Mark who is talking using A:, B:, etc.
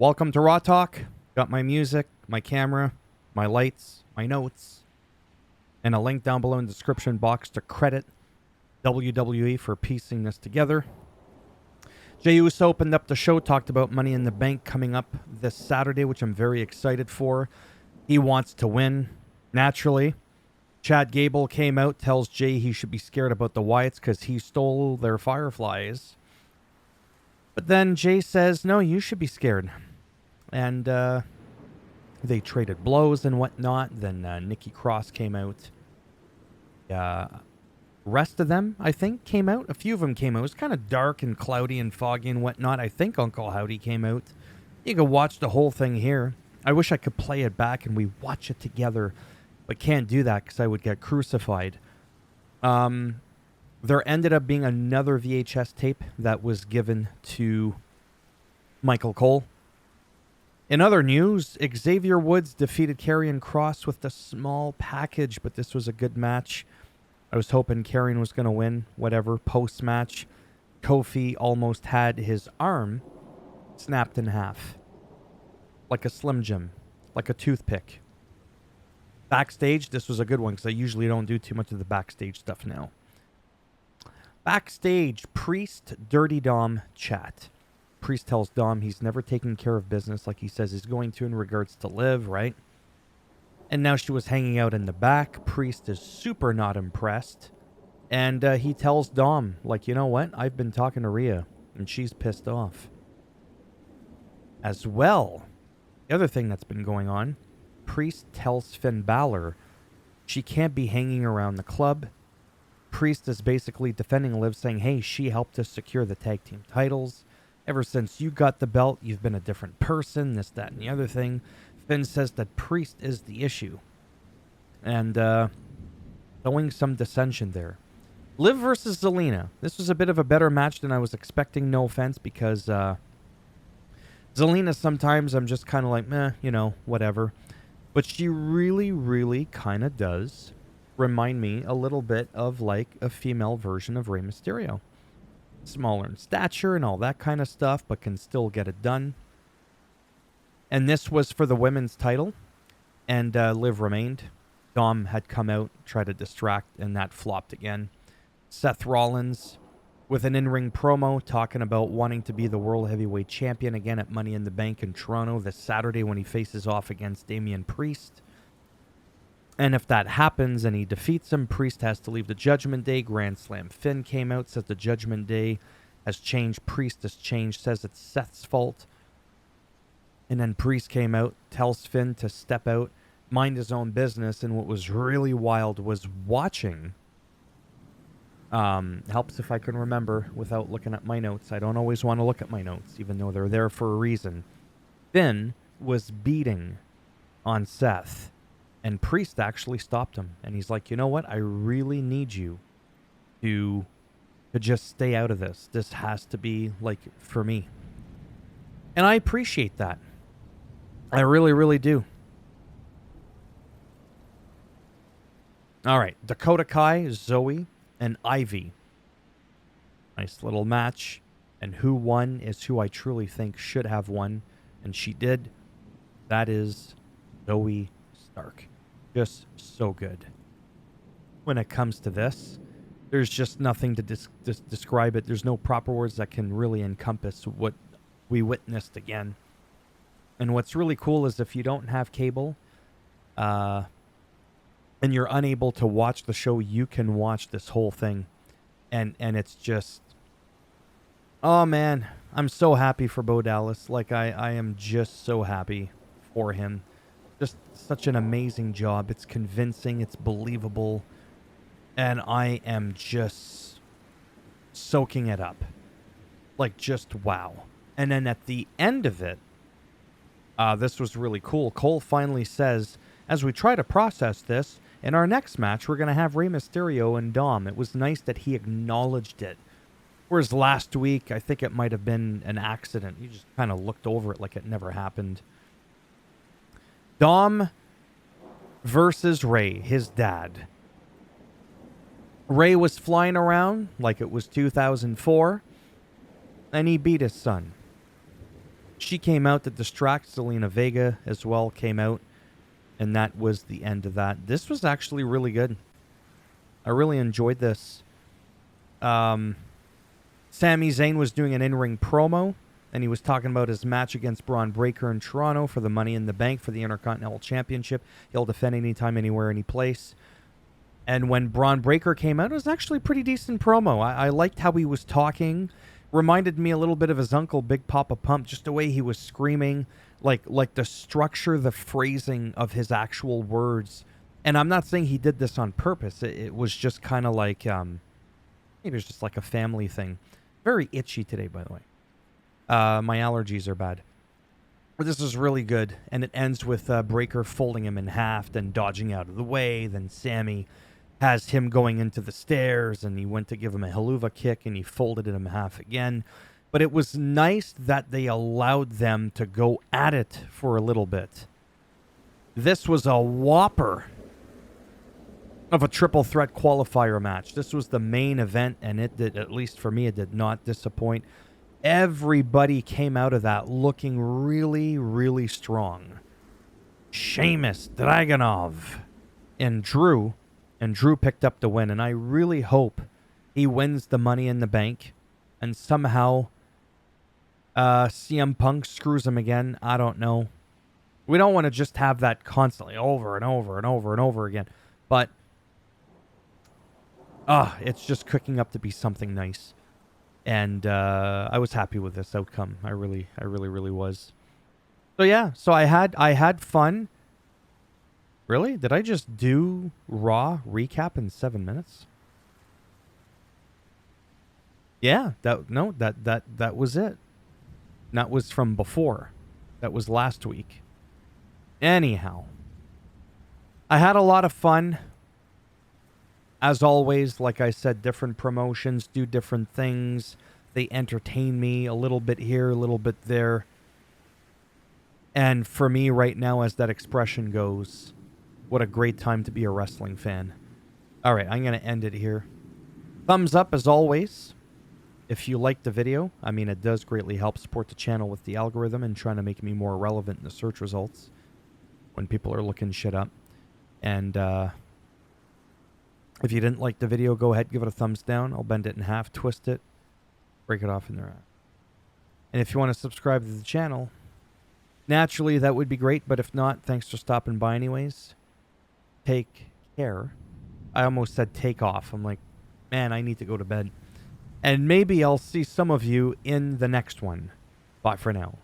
A: Welcome to Raw Talk. Got my music, my camera, my lights, my notes, and a link down below in the description box to credit WWE for piecing this together. Jey Uso opened up the show, talked about Money in the Bank coming up this Saturday, which I'm very excited for. He wants to win, naturally. Chad Gable came out, tells Jey he should be scared about the Wyatts because he stole their Fireflies. But then Jey says, no, you should be scared. And they traded blows and whatnot. Then Nikki Cross came out. Rest of them, I think, came out. A few of them came out. It was kind of dark and cloudy and foggy and whatnot. I think Uncle Howdy came out. You can watch the whole thing here. I wish I could play it back and we watch it together, but can't do that because I would get crucified. There ended up being another VHS tape that was given to Michael Cole. In other news, Xavier Woods defeated Karrion Kross with a small package, but this was a good match. I was hoping Karrion was going to win, whatever. Post-match, Kofi almost had his arm snapped in half. Like a Slim Jim. Like a toothpick. Backstage, this was a good one because I usually don't do too much of the backstage stuff now. Backstage, Priest, Dirty Dom chat. Priest tells Dom he's never taken care of business like he says he's going to in regards to Liv, right? And now she was hanging out in the back. Priest is super not impressed. And he tells Dom, like, you know what? I've been talking to Rhea, and she's pissed off. As well, the other thing that's been going on, Priest tells Finn Balor she can't be hanging around the club. Priest is basically defending Liv, saying, hey, she helped us secure the tag team titles. Ever since you got the belt, you've been a different person, this, that, and the other thing. Finn says that Priest is the issue. And showing some dissension there. Liv versus Zelina. This was a bit of a better match than I was expecting, no offense, because Zelina sometimes I'm just kind of like, meh, you know, whatever. But she really, really kind of does remind me a little bit of like a female version of Rey Mysterio. Smaller in stature and all that kind of stuff, but can still get it done. And this was for the women's title, and Liv remained. Dom had come out, tried to distract, and that flopped again. Seth Rollins with an in-ring promo talking about wanting to be the World Heavyweight Champion again at Money in the Bank in Toronto this Saturday when he faces off against Damian Priest. And if that happens and he defeats him, Priest has to leave the Judgment Day. Grand Slam Finn came out, says the Judgment Day has changed. Priest has changed, says it's Seth's fault. And then Priest came out, tells Finn to step out, mind his own business. And what was really wild was watching. Helps if I can remember without looking at my notes. I don't always want to look at my notes, even though they're there for a reason. Finn was beating on Seth. And Priest actually stopped him. And he's like, you know what? I really need you to just stay out of this. This has to be, like, for me. And I appreciate that. I really, really do. All right. Dakota Kai, Zoe, and Ivy. Nice little match. And who won is who I truly think should have won. And she did. That is Zoe Stark. Just so good. When it comes to this, there's just nothing to describe it. There's no proper words that can really encompass what we witnessed again. And what's really cool is if you don't have cable and you're unable to watch the show, you can watch this whole thing. And it's just... Oh, man. I'm so happy for Bo Dallas. Like, I am just so happy for him. Just such an amazing job. It's convincing. It's believable. And I am just soaking it up. Like, just wow. And then at the end of it, this was really cool. Cole finally says, as we try to process this, in our next match, we're going to have Rey Mysterio and Dom. It was nice that he acknowledged it. Whereas last week, I think it might have been an accident. You just kind of looked over it like it never happened. Dom versus Rey, his dad. Rey was flying around like it was 2004, and he beat his son. She came out to distract Zelina Vega as well, came out, and that was the end of that. This was actually really good. I really enjoyed this. Sami Zayn was doing an in-ring promo, and he was talking about his match against Braun Breaker in Toronto for the Money in the Bank for the Intercontinental Championship. He'll defend anytime, anywhere, any place. And when Braun Breaker came out, it was actually a pretty decent promo. I liked how he was talking. Reminded me a little bit of his uncle, Big Papa Pump, just the way he was screaming, like the structure, the phrasing of his actual words. And I'm not saying he did this on purpose. It was just kind of like, maybe it was just like a family thing. Very itchy today, by the way. My allergies are bad. But this is really good. And it ends with Breaker folding him in half, then dodging out of the way. Then Sami has him going into the stairs, and he went to give him a haluva kick, and he folded him in half again. But it was nice that they allowed them to go at it for a little bit. This was a whopper of a triple threat qualifier match. This was the main event, and it did, at least for me, it did not disappoint. Everybody came out of that looking really, really strong. Sheamus, Dragunov, and Drew picked up the win, and I really hope he wins the Money in the Bank, and somehow CM Punk screws him again. I don't know. We don't want to just have that constantly over and over and over and over again, but it's just cooking up to be something nice, and I was happy with this outcome. I really was. So yeah, so I had fun. Really? Did I just do Raw recap in 7 minutes? Yeah, that was it. That was from before. That was last week. Anyhow, I had a lot of fun. As always, like I said, different promotions do different things. They entertain me a little bit here, a little bit there. And for me right now, as that expression goes, what a great time to be a wrestling fan. All right, I'm going to end it here. Thumbs up as always if you liked the video. I mean, it does greatly help support the channel with the algorithm and trying to make me more relevant in the search results when people are looking shit up. And if you didn't like the video, go ahead, give it a thumbs down. I'll bend it in half, twist it, break it off in there. And if you want to subscribe to the channel, naturally that would be great. But if not, thanks for stopping by anyways. Take care. I almost said take off. I'm like, man, I need to go to bed. And maybe I'll see some of you in the next one. Bye for now.